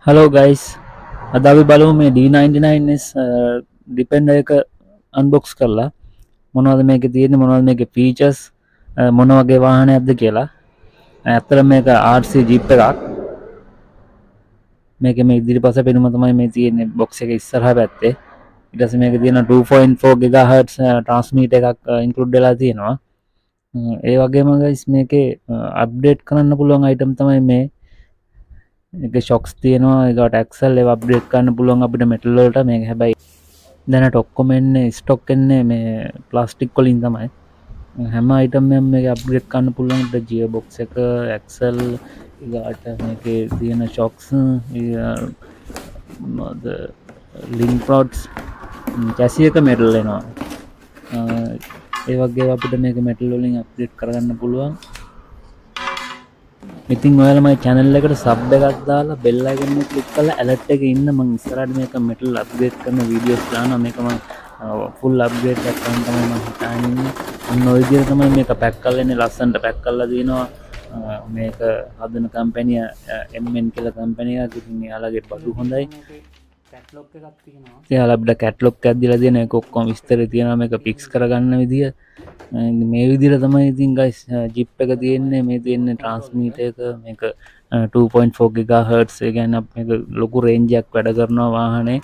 Hello guys, අද අපි බලමු මේ D99S Defender එක unbox කරලා මොනවද මේකේ තියෙන්නේ මොනවද මේකේ features මොන වගේ වාහනයක්ද කියලා. ඇත්තටම මේක RC Jeep එකක්. මේකේ මේ ඉදිරිපස පෙනුම තමයි මේ තියෙන්නේ box එක ඉස්සරහා පැත්තේ. ඊට පස්සේ මේකේ තියෙන 2.4 GHz transmitter එකක් include වෙලා තියෙනවා. ඒ වගේම guys මේකේ update කරන්න පුළුවන් item තමයි මේ එක ෂොක්ස් තියෙනවා ඒකට ඇක්සල් ඒවා අප්ඩේට් කරන්න පුළුවන් අපිට මෙටල් වලට. මේක හැබැයි දැනට ඔක්කොම එන්නේ ස්ටොක් එන්නේ මේ ප්ලාස්ටික් වලින් තමයි. හැම අයිටම් එකක්ම මේක අප්ග්‍රේඩ් කරන්න පුළුවන්. අපිට ජියර් බොක්ස් එක ඇක්සල් ඊගාට මේකේ තියෙන ෂොක්ස් මොනවද ලින්ක් රොඩ්ස් චැසි එක මෙටල් එනවා. ඒ වගේ අපිට මේක මෙටල් වලින් අප්ඩේට් කරගන්න පුළුවන්. ඉතින් ඔයාලා මගේ channel එකට sub එකක් දාලා bell icon එක click කරලා alert එකේ ඉන්න. මම ඉස්සරහට මේක metal upgrade කරන videos දානවා. මේක මම full upgrade එකක් කරන්න තමයි මම හිතන්නේ. ඔන්න ඔය විදිහට තමයි මේක pack කරලා ඉන්නේ. ලස්සනට pack කරලා දිනවා. මේක හදන company MN කියලා company එකක්. ඉතින් එයාලගේ බඩු හොඳයි. කැටලොග් එකක් තියෙනවා. එයාලා අපිට කැටලොග් එකක් දීලා තියෙනවා. ඒක ඔක්කොම විස්තර තියෙනවා. මේක fix කරගන්න විදිය. මේ විදිහට තමයි ඉතින් guys Jeep එක තියෙන්නේ. මේ තියෙන්නේ transmitter එක. මේක 2.4 GHz. ඒ කියන්නේ මේක ලොකු range එකක් වැඩ කරනවා වාහනේ.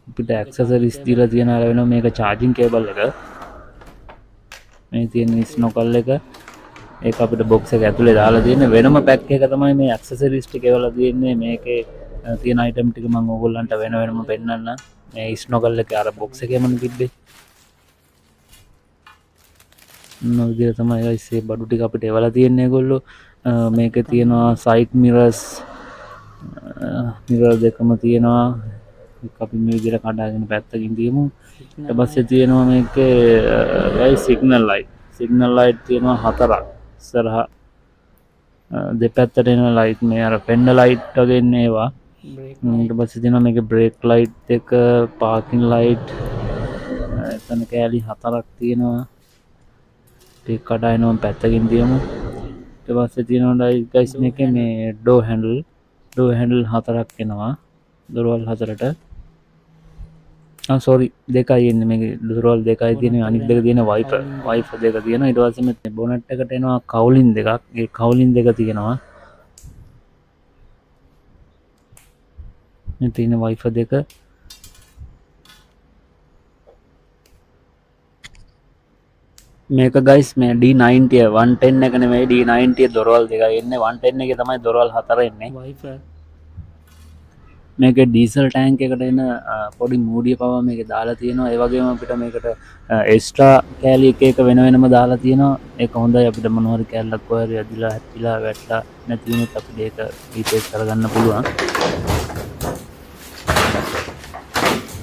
අපිට accessories දීලා තියෙනවා වෙනවා. මේක charging cable එක. මේ තියෙන snorkel එක. ඒක අපිට box එක ඇතුලේ දාලා තියෙන්නේ. වෙනම pack එක තමයි මේ accessories ටික ඒවලා තියෙන්නේ. මේකේ තියෙන item ටික මම ඕගොල්ලන්ට වෙනම පෙන්නන්න. මේ snorkel එක අර box එකේමනේ තිබ්බේ. විදිහ තමයි guys මේ බඩු ටික අපිට එවලා තියෙන්නේ ඒගොල්ලෝ. මේකේ තියෙනවා side mirrors mirror දෙකම තියෙනවා. ඒක අපි මේ විදිහට කඩාගෙන පැත්තකින් තියමු. ඊට පස්සේ තියෙනවා මේකේ guys signal light තියෙනවා 4ක්. ඉස්සරහා දෙපැත්තට එන light මේ අර fender light වගේ ඉන්නේ ඒවා. ඊට පස්සේ තියෙනවා මේකේ brake light එක parking light එතන කෑලි 4ක් තියෙනවා. ඒක කඩාගෙන පැත්තකින් තියමු. ඊට පස්සේ තියෙනවා guys මේකේ මේ door handle 4ක් එනවා. දොරවල් 4ට sorry දෙකයි එන්නේ. මේකේ දොරවල් දෙකයි තියෙනවා. අනිත් දෙක තියෙන wiper දෙක තියෙනවා. ඊට පස්සේ මේ bonnet එකට එනවා කවුලින් දෙකක්. ඒ කවුලින් දෙක තියෙනවා. මේ තියෙන wiper දෙක මේක guys මේ D90 110 එක නෙමෙයි D90 දොරවල් දෙකයි එන්නේ. 110 එකේ තමයි දොරවල් 4 එන්නේ. wiper මේකේ ඩීසල් ටැංක් එකට එන පොඩි මූඩිය පවා මේකේ දාලා තියෙනවා. ඒ වගේම අපිට මේකට එක්ස්ට්‍රා කෑලි එක වෙන වෙනම දාලා තියෙනවා. ඒක හොඳයි. අපිට මොන හරි කෑල්ලක් කොහේ හරි ඇදිලා හැප්පිලා වැටලා නැති වුණොත් අපිට ඒක රීපේස් කරගන්න පුළුවන්.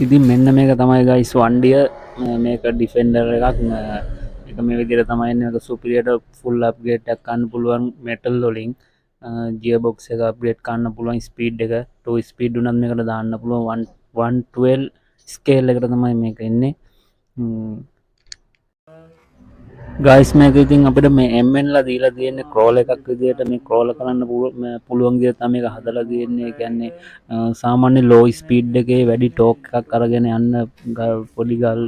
ඉතින් මෙන්න මේක තමයි guys වණ්ඩිය. මේක ඩිෆෙන්ඩර් එකක්. ඒක මේ විදිහට තමයි එන්නේ. මේක superior full upgrade එකක් ගන්න පුළුවන් metal වලින්. ජියර් බොක්ස් එක අප්ග්‍රේඩ් කරන්න පුළුවන්. ස්පීඩ් එක 2 ස්පීඩ් උනත් මේකට දාන්න පුළුවන්. 112 ස්කේල් එකට තමයි මේක එන්නේ. ගයිස් මේක ඉතින් අපිට මේ MN ලා දීලා තියෙන්නේ ක්‍රෝල් එකක් විදියට. මේ ක්‍රෝල් කරන්න පුළුවන් විදියට තමයි මේක හදලා තියෙන්නේ. ඒ කියන්නේ සාමාන්‍ය ලෝ ස්පීඩ් එකේ වැඩි ටෝක් එකක් අරගෙන යන්න පොඩි ගල්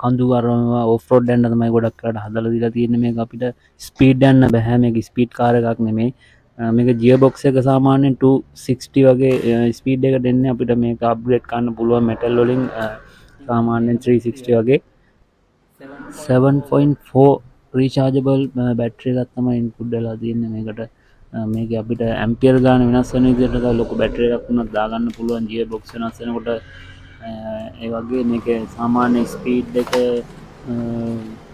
කඳු අරනවා ඔෆ් රෝඩ් යන්න තමයි ගොඩක් කරලා හදලා දීලා තියෙන්නේ. මේක අපිට ස්පීඩ් යන්න බෑ. මේක ස්පීඩ් කාර් එකක් නෙමෙයි. මේක ජියර් බොක්ස් එක සාමාන්‍යයෙන් 260 වගේ ස්පීඩ් එකට එන්නේ. අපිට මේක අප්ග්‍රේඩ් කරන්න පුළුවන් මෙටල් වලින් සාමාන්‍යයෙන් 360 වගේ 7.4 රීචාර්ජබල් බැටරි එකක් තමයි ඉන්පුට් වෙලා තියෙන්නේ මේකට. මේක අපිට ඇම්පියර් ගාන වෙනස් වෙන විදිහට ලොකු බැටරි එකක් වුණත් දාගන්න පුළුවන්. ජියර් බොක්ස් වෙනස් වෙනකොට ඒ වගේ මේකේ සාමාන්‍ය ස්පීඩ් එක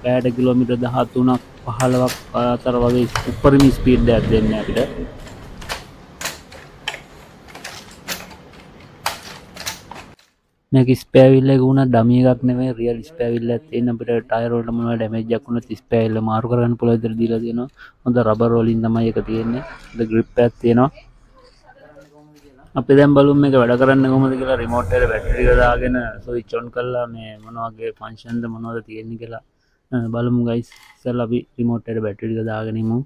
පැයට කිලෝමීටර් 13ක් 15ක් අතර වගේ උපරිම ස්පීඩ් එකක් දෙන්නේ අපිට. මේක ස්පෙයා වීල් එක උනා ඩමි එකක් නෙමෙයි රියල් ස්පෙයා වීල් එකක් තියෙන. අපිට ටයර් වලට මොනවා ඩැමේජ් එකක් වුණොත් ස්පෙයා වීල් මාරු කරගන්න පුළුවන් විදිහට දීලා තියෙනවා. හොඳ රබර් වලින් තමයි ඒක තියෙන්නේ. හොඳ ග්‍රිප් එකක් තියෙනවා. අපි දැන් බලමු මේක වැඩ කරන්නේ කොහොමද කියලා. රිමෝට් එකේ බැටරි එක දාගෙන ස්විච් ඔන් කරලා මේ මොන වගේ ෆන්ක්ෂන්ද මොනවද තියෙන්නේ කියලා බලමු guys. ඉතින් අපි රිමෝට් එකේ බැටරි එක දාගෙන ඉමු.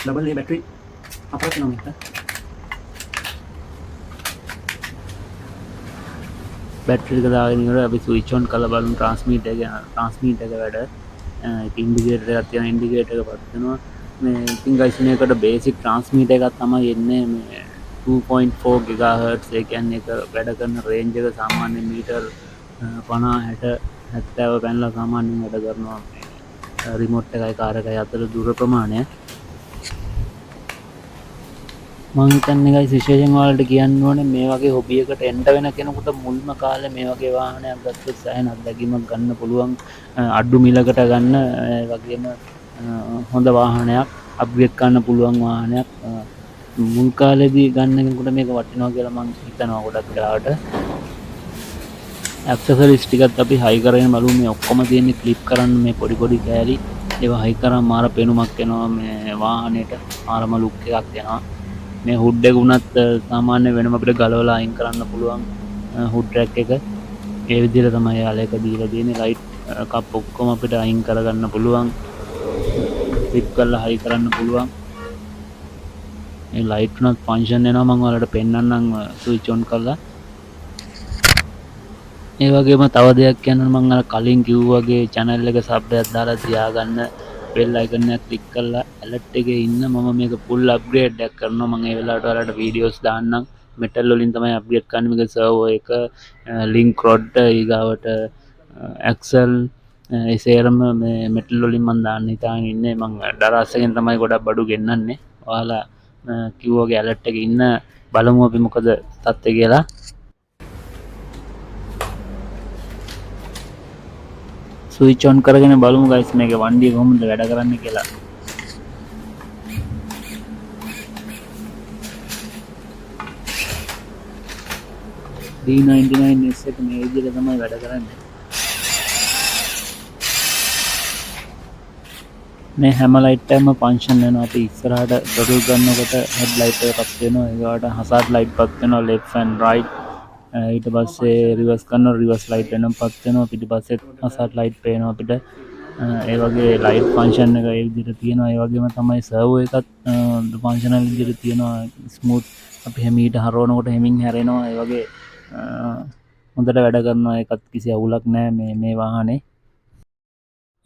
डबल ए बैटरी අපර කිලෝමීටර් බැටරි එක දාගෙන ඉවර අපි ස්විච් ඔන් කරලා බලමු ට්‍රාන්ස්මීටර් එක වැඩ. ඉන්ඩිකේටර් එකක් තියෙන ඉන්ඩිකේටර් එක පත් වෙනවා. මේ ඉතින් ගයිස් මේකට බේසික් ට්‍රාන්ස්මීටර් එකක් තමයි එන්නේ මේ 2.4 GHz. ඒ කියන්නේ ඒක වැඩ කරන රේන්ජ් එක සාමාන්‍ය මීටර් 50 60 70 පැනලා සාමාන්‍යයෙන් වැඩ කරනවා. රිමෝට් එකයි කාර් එකයි අතර දුර ප්‍රමාණය. මං හිතන්නේ ගයිස් විශේෂයෙන් ඔයාලට කියන්න ඕනේ මේ වගේ හොබි එකට එන්න වෙන කෙනෙකුට මුල්ම කාලේ මේ වගේ වාහනයක් ගත්තොත් සෑහෙන අත්දැකීමක් ගන්න පුළුවන්. අඩු මිලකට ගන්න වගේම හොඳ වාහනයක් අප්ග්‍රේඩ් කරන්න පුළුවන් වාහනයක්. මුල් කාලේදී ගන්න කෙනෙකුට මේක වටිනවා කියලා මං හිතනවා ගොඩක් වෙලාවට. ඇක්සසරිස් ටිකත් අපි හයි කරගෙන බලමු. මේ ඔක්කොම තියෙන්නේ ක්ලිප් කරන්න මේ පොඩි පොඩි කෑලි. ඒවා හයි කරාම මාර පෙනුමක් එනවා මේ වාහනේට. මාරම ලුක් එකක් එනවා. මේ හුඩ් එක උනත් සාමාන්‍ය වෙනම අපිට ගලවලා අයින් කරන්න පුළුවන් හුඩ් රැක් එක. ඒ විදිහට තමයි යාල එක දීලා තියෙන්නේ. ලයිට් කප් ඔක්කොම අපිට අයින් කරගන්න පුළුවන්. ක්ලිප් කරලා හයි කරන්න පුළුවන්. මේ ලයිට් උනත් ෆන්ක්ෂන් වෙනවා. මම ඔයාලට පෙන්නන්නම් ස්විච් ඔන් කරලා. ඒ වගේම තව දෙයක් කියන්න මම අර කලින් කිව්වා වගේ channel එක sub එකක් දාලා තියාගන්න. bell icon එක click කරලා alert එකේ ඉන්න. මම මේක full upgrade එකක් කරනවා. මම ඒ වෙලාවට ඔයාලට videos දාන්නම්. metal වලින් තමයි upgrade කරන්නේ. මේක servo එක link rod ඊගාවට axle ඒ සේරම මේ metal වලින් මම දාන්න හිතාගෙන ඉන්නේ. මම දරස් එකෙන් තමයි ගොඩක් බඩු ගෙන්නන්නේ. ඔයාලා කිව්වා වගේ alert එකේ ඉන්න. බලමු අපි මොකද තත්ත්වය කියලා. ස්විච් ඔන් කරගෙන බලමු ගයිස් මේකේ වண்டிය කොහොමද වැඩ කරන්නේ කියලා. D99S එක මේ විදිහට තමයි වැඩ කරන්නේ. මේ හැම ලයිට් එකම ෆන්ක්ෂන් වෙනවා. අපි ඉස්සරහට ටොටල් ගන්නකොට හෙඩ් ලයිට් එක පත් වෙනවා. ඒකට හසාඩ් ලයිට් පත් වෙනවා left and right. ඊට පස්සේ රිවර්ස් කරනවා රිවර්ස් ලයිට් වෙනම පත් වෙනවා. පිටිපස්සේ හසාඩ් ලයිට් පේනවා අපිට. ඒ වගේ ලයිට් ෆන්ක්ෂන් එක ඒ විදිහට තියෙනවා. ඒ වගේම තමයි සර්වෝ එකත් ෆන්ක්ෂනල් විදිහට තියෙනවා. ස්මූත් අපි හැමීට හරවනකොට හැමින් හැරෙනවා. ඒ වගේ හොඳට වැඩ කරනවා. ඒකත් කිසි අවුලක් නැහැ මේ වාහනේ.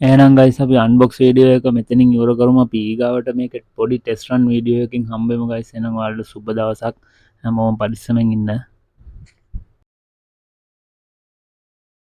එහෙනම් ගයිස් අපි අන්බොක්ස් වීඩියෝ එක මෙතනින් ඉවර කරමු. අපි ඊගාවට මේක පොඩි ටෙස්ට් රන් වීඩියෝ එකකින් හම්බෙමු ගයිස්. එහෙනම් ඔයාලට සුබ දවසක්. හැමෝම පරිස්සමෙන් ඉන්න.